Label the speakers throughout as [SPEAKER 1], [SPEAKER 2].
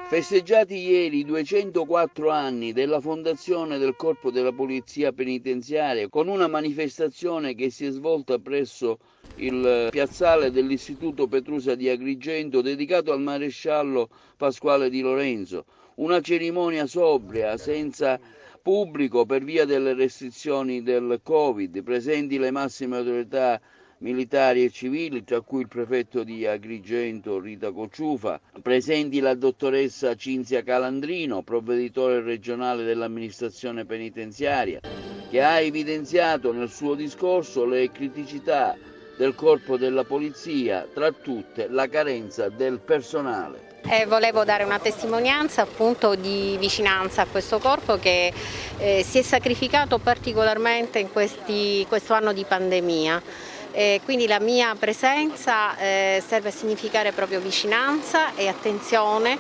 [SPEAKER 1] Festeggiati ieri i 204 anni della fondazione del Corpo della Polizia Penitenziaria con una manifestazione che si è svolta presso il piazzale dell'Istituto Petrusa di Agrigento dedicato al maresciallo Pasquale Di Lorenzo. Una cerimonia sobria, senza pubblico per via delle restrizioni del Covid, presenti le massime autorità militari e civili, tra cui il prefetto di Agrigento Rita Cocciufa, presenti la dottoressa Cinzia Calandrino, provveditore regionale dell'amministrazione penitenziaria, che ha evidenziato nel suo discorso le criticità del corpo della polizia, tra tutte la carenza del personale.
[SPEAKER 2] Volevo dare una testimonianza appunto di vicinanza a questo corpo che si è sacrificato particolarmente in questo anno di pandemia. Quindi la mia presenza serve a significare proprio vicinanza e attenzione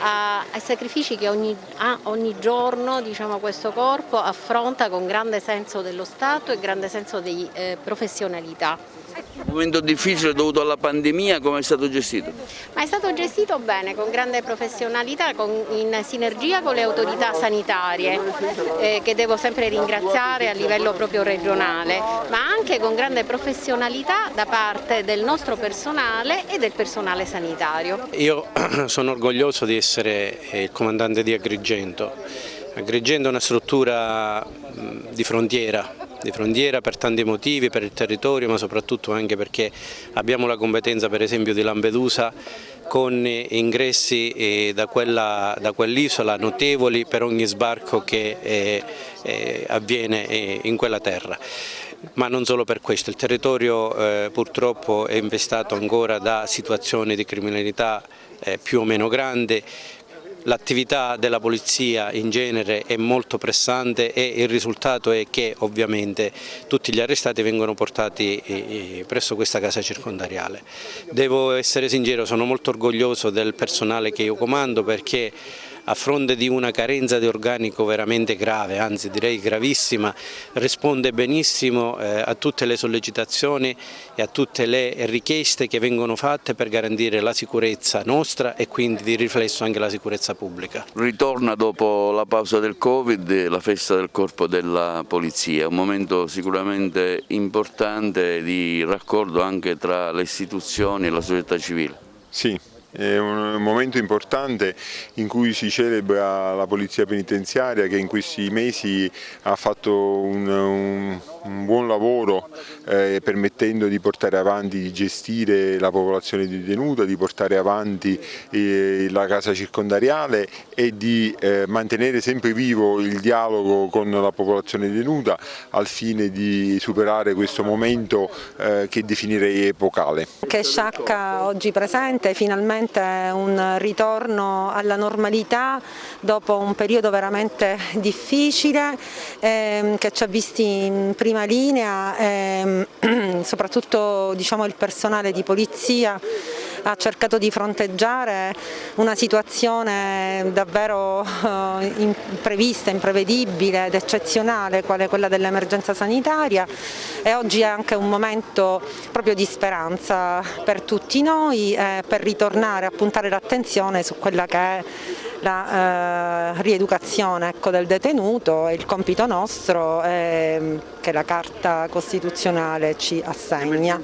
[SPEAKER 2] ai sacrifici che ogni giorno questo corpo affronta con grande senso dello Stato e grande senso di professionalità.
[SPEAKER 1] Un momento difficile dovuto alla pandemia, come è stato gestito?
[SPEAKER 2] Ma è stato gestito bene, con grande professionalità, in sinergia con le autorità sanitarie, che devo sempre ringraziare a livello proprio regionale, ma anche con grande professionalità da parte del nostro personale e del personale sanitario.
[SPEAKER 3] Io sono orgoglioso di essere il comandante di Agrigento. Agrigento è una struttura di frontiera per tanti motivi, per il territorio, ma soprattutto anche perché abbiamo la competenza per esempio di Lampedusa con ingressi da quell'isola notevoli per ogni sbarco che avviene in quella terra. Ma non solo per questo, il territorio purtroppo è infestato ancora da situazioni di criminalità più o meno grandi. L'attività della polizia in genere è molto pressante e il risultato è che ovviamente tutti gli arrestati vengono portati presso questa casa circondariale. Devo essere sincero, sono molto orgoglioso del personale che io comando perché a fronte di una carenza di organico veramente grave, anzi direi gravissima, risponde benissimo a tutte le sollecitazioni e a tutte le richieste che vengono fatte per garantire la sicurezza nostra e quindi di riflesso anche la sicurezza pubblica.
[SPEAKER 1] Ritorna dopo la pausa del Covid la festa del Corpo della Polizia, un momento sicuramente importante di raccordo anche tra le istituzioni e la società civile.
[SPEAKER 4] Sì. È un momento importante in cui si celebra la Polizia Penitenziaria che in questi mesi ha fatto un buon lavoro permettendo di portare avanti, di gestire la popolazione detenuta, di portare avanti la casa circondariale e di mantenere sempre vivo il dialogo con la popolazione detenuta al fine di superare questo momento che definirei epocale.
[SPEAKER 5] Che Sciacca oggi presente finalmente un ritorno alla normalità dopo un periodo veramente difficile che ci ha visti in prima linea, soprattutto il personale di polizia ha cercato di fronteggiare una situazione davvero imprevista, imprevedibile ed eccezionale quale quella dell'emergenza sanitaria e oggi è anche un momento proprio di speranza per tutti noi per ritornare a puntare l'attenzione su quella che è la rieducazione del detenuto e il compito nostro che la Carta Costituzionale ci assegna.